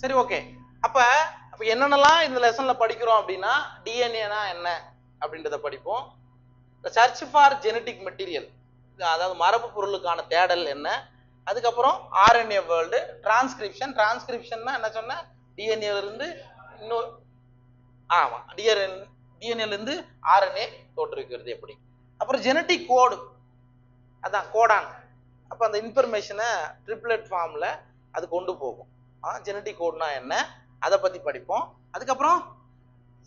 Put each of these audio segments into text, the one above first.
சரி, ஓகே. அப்ப அப்ப என்னென்னலாம் இந்த லெசன்ல படிக்கிறோம் அப்படின்னா, டிஎன்ஏனா என்ன அப்படின்றத படிப்போம். சர்ச் ஃபார் ஜெனடிக் மெட்டீரியல், அதாவது மரபு பொருளுக்கான தேடல் என்ன, அதுக்கப்புறம் ஆர்என்ஏ வேர்ல்டு, டிரான்ஸ்கிரிப்ஷன்னா என்ன சொன்ன, டிஎன்ஏல இருந்து இன்னொரு, ஆமா, டிஎன்ஏல இருந்து ஆர்என்ஏ தோற்றுவிக்கிறது எப்படி, அப்புறம் ஜெனடிக் கோடு, அதான் கோடான், அப்ப அந்த இன்ஃபர்மேஷனை ட்ரிப்ளெட் ஃபார்ம்ல அது கொண்டு போகும். ஜெனடிக் கோட்னா என்ன, அதை பத்தி படிப்போம். அதுக்கப்புறம்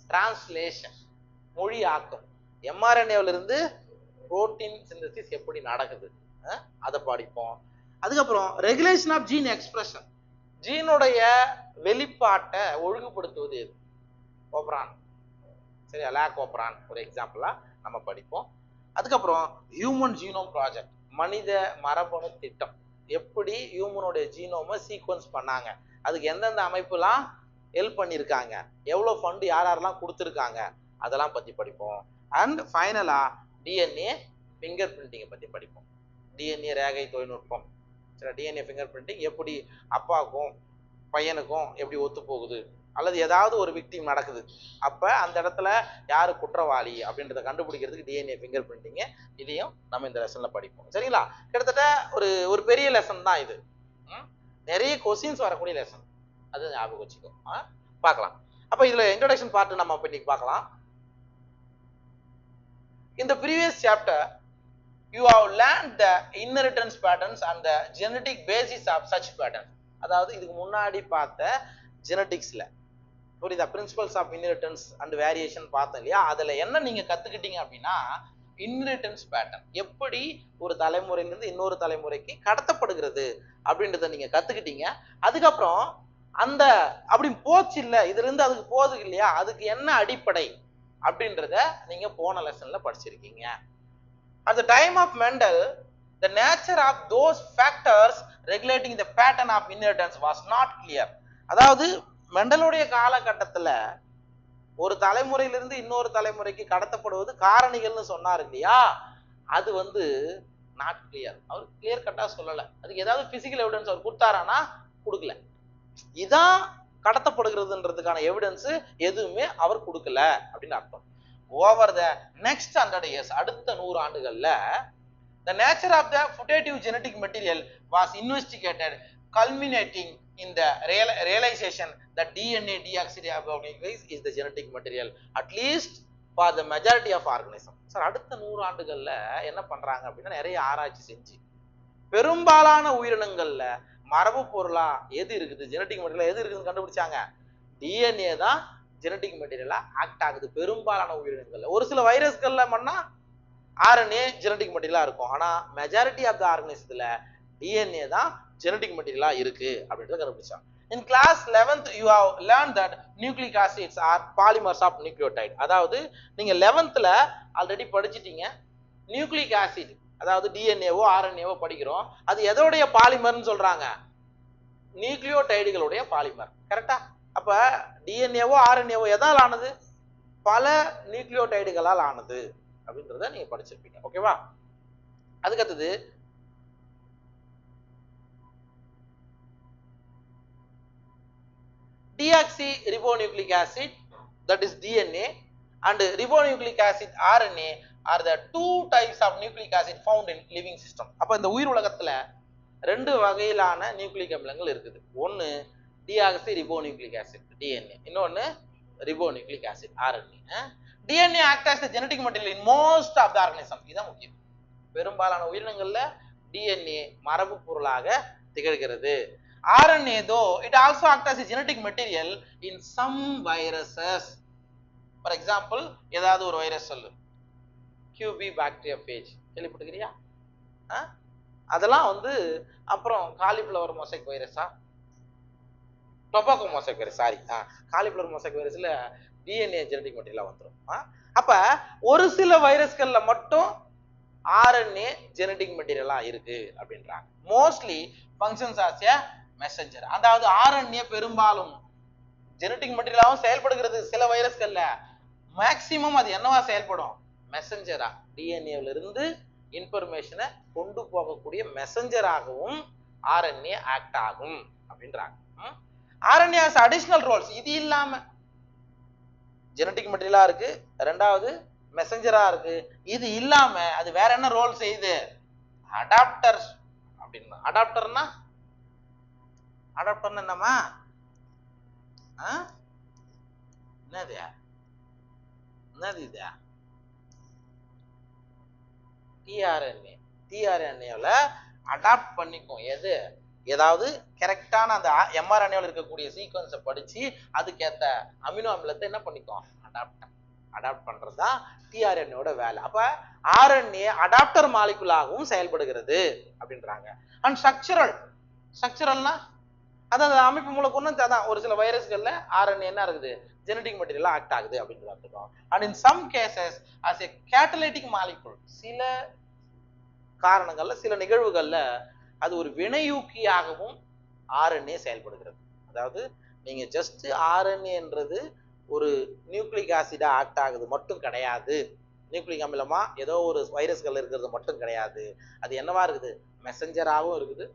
டிரான்ஸ்லேஷன், மொழி ஆக்கம், எம்ஆர்என்ஏல இருந்து புரோட்டீன் சிந்தசிஸ் எப்படி நடக்குது, அதை படிப்போம். அதுக்கப்புறம் ரெகுலேஷன் ஆஃப் ஜீன் எக்ஸ்பிரஷன், ஜீனுடைய வெளிப்பாட்டை ஒழுங்குபடுத்துவது எது, கோப்ரான், சரியா, லாகோப்ரான் ஒரு எக்ஸாம்பிளா நம்ம படிப்போம். அதுக்கப்புறம் ஹியூமன் ஜீனோம் ப்ராஜெக்ட், மனித மரபணு திட்டம், எப்படி ஹியூமனுடைய ஜீனோமை சீக்வன்ஸ் பண்ணாங்க, அதுக்கு எந்தெந்த அமைப்புலாம் ஹெல்ப் பண்ணியிருக்காங்க, எவ்வளோ ஃபண்டு யார் யாரெல்லாம் கொடுத்துருக்காங்க, அதெல்லாம் பற்றி படிப்போம். அண்ட் ஃபைனலாக டிஎன்ஏ ஃபிங்கர் பிரிண்டிங்கை பற்றி படிப்போம். டிஎன்ஏ ரேகை தொழில்நுட்பம், சரி, டிஎன்ஏ ஃபிங்கர் பிரிண்டிங் எப்படி அப்பாவுக்கும் பையனுக்கும் எப்படி ஒத்து போகுது, அல்லது ஏதாவது ஒரு விக்டிம் நடக்குது, அப்போ அந்த இடத்துல யார் குற்றவாளி அப்படின்றத கண்டுபிடிக்கிறதுக்கு டிஎன்ஏ ஃபிங்கர் பிரிண்டிங்கு, இதையும் நம்ம இந்த லெசனில் படிப்போம். சரிங்களா, கிட்டத்தட்ட ஒரு பெரிய லெசன் தான் இது, நிறைய கொஸ்டின்ஸ் வரக்கூடிய லெசன், அது ஞாபகம் வச்சுக்கோ. பார்க்கலாம். அப்போ இதில் இன்ட்ரோடக்ஷன் பார்ட் நம்ம இன்னைக்கு பார்க்கலாம். In the previous chapter, you have learned the inheritance patterns and the genetic basis of such patterns. அதாவது இதுக்கு முன்னாடி பார்த்த ஜெனடிக்ஸ்ல புரியுதா, principles of inheritance and variation பார்த்தோம் இல்லையா, அதுல என்ன நீங்க கத்துக்கிட்டீங்க அப்படின்னா, இன்ஹெரிட்டன்ஸ் பேட்டர்ன் எப்படி ஒரு தலைமுறையிலிருந்து இன்னொரு தலைமுறைக்கு கடத்தப்படுகிறது அப்படின்றத நீங்க கத்துக்கிட்டீங்க. அதுக்கப்புறம் அந்த அப்படி போச்சு இல்ல, இதுல இருந்து அதுக்கு போகுது இல்லையா, அதுக்கு என்ன அடிப்படை அப்படின்றத நீங்க போன லெசன்ல படிச்சிருக்கீங்க. At the time of Mendel, the nature of those factors regulating the pattern of inheritance was not clear. அதாவது மெண்டலுடைய காலகட்டத்துல ஒரு தலைமுறையிலிருந்து இன்னொரு தலைமுறைக்கு கடத்தப்படுவது காரணிகள்னு சொன்னார் இல்லையா, அது நாட் கிளியர். அவர் கிளியர் கட்டா சொல்லல. அதுக்கு ஏதாவது பிசிக்கல் எவிடன்ஸ் அவர் கொடுத்தாரானா, கொடுக்கல. இதான் கடத்தப்படுகிறதுன்றதுக்கான எவிடன்ஸ் எதுவுமே அவர் கொடுக்கல அப்படின்னு அர்த்தம். ஓவர் த நெக்ஸ்ட் 100 years, அடுத்த 100 ஆண்டுகள்ல the nature of the putative genetic material was investigated, culminating in the realization that DNA deoxyribonucleic is the genetic material, at least for the majority of organisms. Sir, அடுத்த 100 ஆண்டுகள்ல என்ன பண்றாங்க அப்படின்னா, நிறைய ஆராய்ச்சி செஞ்சு பெரும்பாலான உயிரினங்கள்ல மரபு பொருளா எது இருக்குது, ஜெனடிக் மெட்டீரியல் எது இருக்குதுன்னு கண்டுபிடிச்சாங்க. டிஎன்ஏ தான் ஜெனடிக் மெட்டீரியலா ஆக்ட் ஆகுது பெரும்பாலான உயிரினங்கள்ல. ஒரு சில வைரஸ்கள்ல பண்ணா ஆர்என்ஏ ஜெனடிக் மெட்டீரியலா இருக்கும், ஆனா மெஜாரிட்டி ஆஃப் த ஆர்கனிசத்துல டிஎன்ஏ தான் ஜெனடிக் மெட்டீரியலா இருக்கு அப்படின்றத கண்டுபிடிச்சாங்க. In class 11th you have learned that nucleic acids are polymers of nucleotide. அதாவது நீங்க 11thல ஆல்ரெடி படிச்சிட்டீங்க. நியூக்ளிக் ஆசிட் அதாவது டிஎன்ஏவோ ஆர்என்ஏவோ படிக்கிறோம், அது எதோடைய பாலிமர்னு சொல்றாங்க, நியூக்ளியோடைடுகளுடைய பாலிமர். கரெக்டா? அப்ப டிஎன்ஏவோ ஆர்என்ஏவோ எதால் ஆனது, பல நியூக்ளியோடைடுகளால் ஆனது அப்படின்றத நீங்க படிச்சிருப்பீங்க. ஓகேவா? அதுக்கடுத்தது deoxyribonucleic acid, that is DNA, and ribonucleic acid RNA are the two types of nucleic acid found in living system. அப்ப இந்த உயிர் உலகத்துல ரெண்டு வகையிலான நியூக்ளிக் அமிலங்கள் இருக்குது. ஒன்னு deoxyribonucleic acid DNA, இன்னொன்னு ribonucleic acid RNA. DNA act as the genetic material in most of the organism. இதுதான் முக்கியம். பெரும்பாலான உயிரினங்கள்ல DNA மரபு பொருளாக திகழ்கிறது. RNA though it also acts as a genetic material in some viruses. For example, ஏதாவது ஒரு virus சொல்லு, QB bacteriophage கேள்விப்பட்டிருக்கிறியா? அதெல்லாம் அப்புறம் காலிஃப்ளவர் மொசைக் வைரஸா, tobacco mosaic virus, sorry, cauliflower mosaic வைரஸ்ல டிஎன்ஏ ஜெனடிக் மெட்டீரியலா வந்துடும். அப்ப ஒரு சில வைரஸ்கள்ல மட்டும் ஆர்என்ஏ ஜெனடிக் மெட்டீரியலா இருக்கு அப்படின்றாங்க. Mostly functions as a messenger. அதாவது ஆர்என்ஏ பெரும்பாலும் ஜெனடிக் மெட்டீரியலாவும் செயல்படுகிறது. சில வைரஸ்கள்ல மேக்சிமம் அது என்னவா செயல்படும், மெசஞ்சரா, டிஎன்ஏல இருந்து இன்ஃபர்மேஷனை கொண்டு போகக்கூடிய மெசஞ்சராகவும் ஆர்என்ஏ ஆக்ட் ஆகும் அப்படின்றாங்க. RNA has additional roles. இது இல்லாம ஜெனடிக் மெட்டீரியலா இருக்கு, ரெண்டாவது மெசஞ்சரா இருக்கு. இது இல்லாம அது வேற என்ன ரோல் செய்யுது? அடாப்டர் அப்படின்னா. அடாப்டர்னா என்னமா? என்னது இது? டிஆர்என்ஏல அடாப்ட் பண்ணிக்கும். எது? ஏதாவது கரெக்டான அந்த எம்ஆர்என்ஏல இருக்கக்கூடிய சீக்வன்ஸை படிச்சு அதுக்கேத்த அமினோ அமிலத்தை என்ன பண்ணிக்கும்? அடாப்ட் பண்றதுதான் டிஆர்என்ஏவோட வேலை. அப்ப ஆர்என்ஏ அடாப்டர் மாலிகுலாகவும் செயல்படுகிறது அப்படின்றாங்க. அண்ட் ஸ்ட்ரக்சரல்னா அதாவது அமைப்பு மூலக்கூறுனா அதான் ஒரு சில வைரஸ்கள்ல ஆர்என்ஏ என்ன இருக்குது? ஜெனடிக் மெட்டீரியலா ஆக்ட் ஆகுது அப்படின்னு பார்த்துக்கோம். And in some cases as a catalytic molecule, சில காரணங்கள்ல சில நிகழ்வுகள்ல அது ஒரு வினையூக்கியாகவும் ஆர்என்ஏ செயல்படுகிறது. அதாவது நீங்க ஜஸ்ட் ஆர்என்ஏன்றது ஒரு நியூக்ளிக் ஆசிடா ஆக்ட் ஆகுது மட்டும் கிடையாது, நியூக்ளிக் அமிலமா ஏதோ ஒரு வைரஸ்கள் இருக்கிறது மட்டும் கிடையாது. அது என்னவா இருக்குது? மெசஞ்சராகவும் இருக்குது,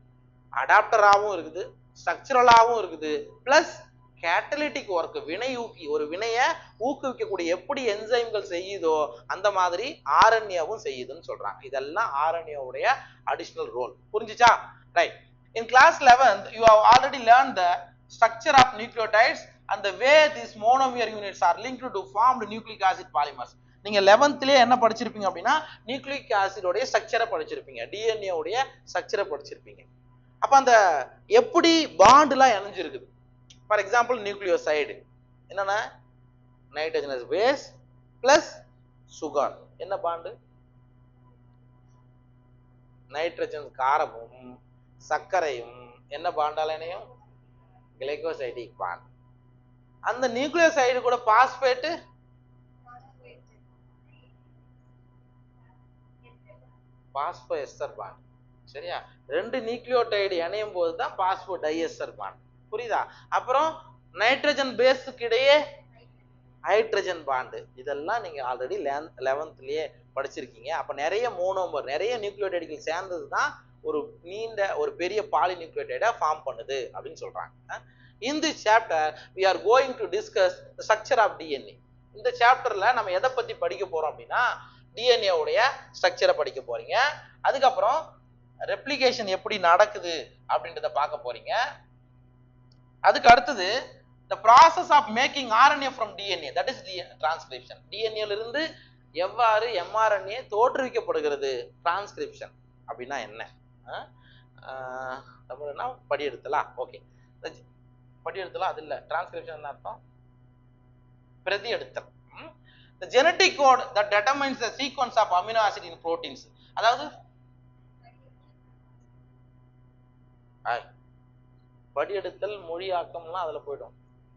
அடாப்டராகவும் இருக்குது, ஸ்ட்ரக்சரலாகவும் இருக்குது, பிளஸ் கேட்டலிட்டிக் ஒர்க், வினையூக்கி, ஒரு வினையை ஊக்குவிக்கக்கூடிய எப்படி என்சைம்கள் செய்யுதோ அந்த மாதிரி ஆர்என்ஏவும் செய்யுதுன்னு சொல்றாங்க. இதெல்லாம் ஆர்என்ஏவுடைய அடிஷனல் ரோல். புரிஞ்சுச்சா? Right. In class 11th you have already learned the structure of nucleotides and the way these monomer units are linked to formed nucleic acid polymers. நீங்க 11thலயே என்ன படிச்சிருப்பீங்க அப்படின்னா நியூக்ளிக் ஆசிடோடைய ஸ்ட்ரக்சரை படிச்சிருப்பீங்க, டிஎன்ஏ உடைய ஸ்ட்ரக்சரை படிச்சிருப்பீங்க. அப்ப அந்த எப்படி பாண்ட்லாம் இணைஞ்சிருக்குது. ஃபார் எக்ஸாம்பிள் நியூக்ளியோசைடு என்னன்னா நைட்ரஜனஸ் பேஸ் பிளஸ் சுகர். என்ன பாண்டு? நைட்ரஜன் காரமும் சர்க்கரையும் என்ன பாண்டால இணையும்? Glycosidic bond. அந்த நியூக்ளியோசைடு கூட பாஸ்பேட் பாஸ்போஎஸ்டர் பாண்ட். சரியா? ரெண்டு நியூக்ளியோடைடு இணையும் போது தான் பாஸ்போ டைஎஸ்டர் பாண்ட். புரியுதா? அப்புறம் நைட்ரஜன் பேஸுக்கு இடையே ஹைட்ரஜன் பாண்டு. இதெல்லாம் நீங்க ஆல்ரெடி 11thலயே படிச்சிருக்கீங்க. அப்ப நிறைய மோனோமர், நிறைய நியூக்ளியோடைடுகள் சேர்ந்தது தான் ஒரு நீண்ட ஒரு பெரிய பாலி நியூக்ளியோடைடை ஃபார்ம் பண்ணுது அப்படின்னு சொல்றாங்க. In this chapter we are going to discuss the structure of DNA. இந்த சாப்டர்ல நம்ம எதை பத்தி படிக்க போறோம் அப்படின்னா டிஎன்ஏ உடைய ஸ்ட்ரக்சரை படிக்க போறீங்க. அதுக்கப்புறம் ரெப்ளிகேஷன் எப்படி நடக்குது அப்படின்றத பார்க்க போறீங்க. அதுக்கு அடுத்தது the process of making RNA from DNA, that is transcription. DNA ல இருந்து எவ்வாறு mRNA தோற்றுவிக்கப்படுகிறது, டிரான்ஸ்கிரிப்ஷன் அப்படின்னா என்ன? தமிழ்னா படி எடுத்தலாம். ஓகே, படி எடுத்தலாம். அது இல்ல, டிரான்ஸ்கிரிப்ஷன் என்ன அர்த்தம்? பிரதி எடுத்தல். The genetic code that determines the sequence of amino acid in proteins. அதாவது படி எடுத்தல் மொழியாக்கம்லாம் அதுல போயிடும்.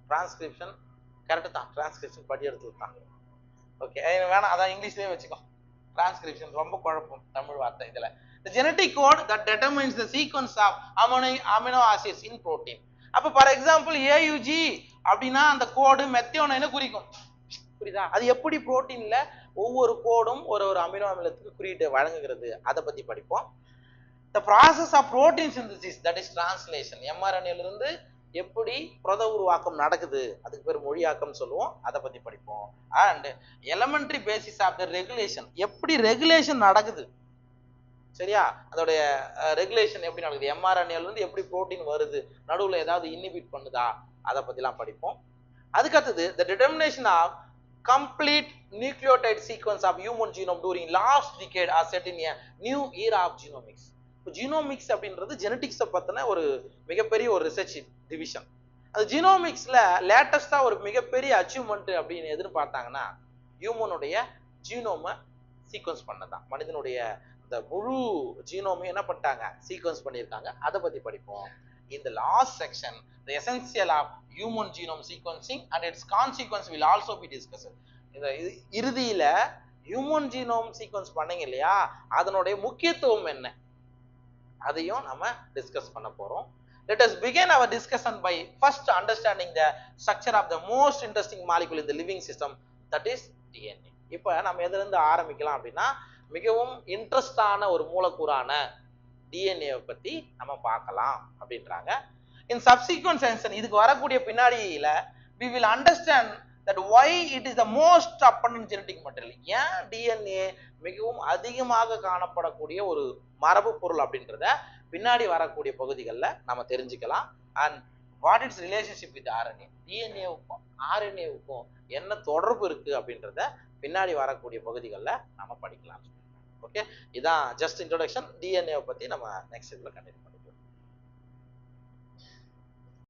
டிரான்ஸ்கிரிப்ஷன் கரெக்ட் தான், டிரான்ஸ்கிரிப்ஷன் படி எடுத்தல் தான். ஓகே, வேணாம், அதான் இங்கிலீஷ்லயே வச்சுக்கோ. டிரான்ஸ்கிரிப்ஷன் ரொம்ப குழப்பம் தமிழ் வார்த்தை இதுல. The genetic code that determines the sequence of amino acids in protein. அப்ப ஃபார் எக்ஸாம்பிள் AUG அப்படின்னா அந்த கோடு மெத்தியோனைனை குறிக்கும். புரியுதா? அது எப்படி புரோட்டீன்ல ஒவ்வொரு கோடும் ஒரு ஒரு அமினோ அமிலத்துக்கு குறியீட்டு வழங்குகிறது, அதை பத்தி படிப்போம். The process of protein synthesis, that is translation. mRNA இருந்து எப்படி புரத உருவாக்கம் நடக்குது, அதுக்கு பேர் மொழியாக்கம் சொல்லுவோம், அதை பத்தி படிப்போம். And elementary basis of the regulation, எப்படி ரெகுலேஷன் நடக்குது, சரியா? அதோடைய ரெகுலேஷன் எப்படி நடக்குது, mRNA இருந்து எப்படி புரோட்டீன் வருது, நடுவுல ஏதாவது இன்ஹிபிட் பண்ணுதா, அதை பத்திலாம் படிப்போம். அதுக்கு அடுத்தது the determination of complete nucleotide sequence of human genome during last decade are set in a new era of genomics. Genomics அப்படின்றது ஜெனடிக்ஸை பத்தின ஒரு மிகப்பெரிய ஒரு ரிசர்ச் டிவிஷன். அது ஜீனோமிக்ஸ்ல லேட்டஸ்டா ஒரு மிகப்பெரிய அச்சீவ்மெண்ட் அப்படின்னு எதுன்னு பார்த்தாங்கன்னா ஹியூமனுடைய ஜீனோமை சீக்வன்ஸ் பண்ணதான். மனிதனுடைய இந்த முழு ஜீனோமையும் என்ன பண்ணிட்டாங்க, சீக்வன்ஸ் பண்ணியிருக்காங்க. அதை பத்தி படிப்போம். In the last section, the essential of human genome sequencing and its consequence will also be discussed. இந்த இறுதியில ஹியூமன் ஜீனோம் சீக்வன்ஸ் பண்ணீங்க இல்லையா, அதனுடைய முக்கியத்துவம் என்ன, அதையும் நம்ம டிஸ்கஸ் பண்ண போறோம். Let us begin our discussion by first understanding the structure of the most interesting molecule in the living system, that is DNA. இப்ப நம்ம எதுல இருந்து ஆரம்பிக்கலாம் அப்படின்னா மிகவும் இன்ட்ரெஸ்டான ஒரு மூலக்கூறான டிஎன்ஏ பத்தி நம்ம பார்க்கலாம் அப்படின்றாங்க. in subsequent session இதுக்கு வரக்கூடிய பின்னாடியில we will understand that why it is the most abundant genetic material. ஏன் டிஎன்ஏ மிகவும் அதிகமாக காணப்படக்கூடிய ஒரு மரபு பொருள் அப்படின்றத பின்னாடி வரக்கூடிய பகுதிகளில் நம்ம தெரிஞ்சுக்கலாம். And what it's relationship with RNA, டிஎன்ஏவுக்கும் ஆர்என்ஏவுக்கும் என்ன தொடர்பு இருக்கு அப்படின்றத பின்னாடி வரக்கூடிய பகுதிகளில் நம்ம படிக்கலாம். ஓகே, இதான் ஜஸ்ட் இன்ட்ரோடக்ஷன். டிஎன்ஏவை பத்தி நம்ம நெக்ஸ்ட் இதுல கண்டினியூ பண்ணுவோம்.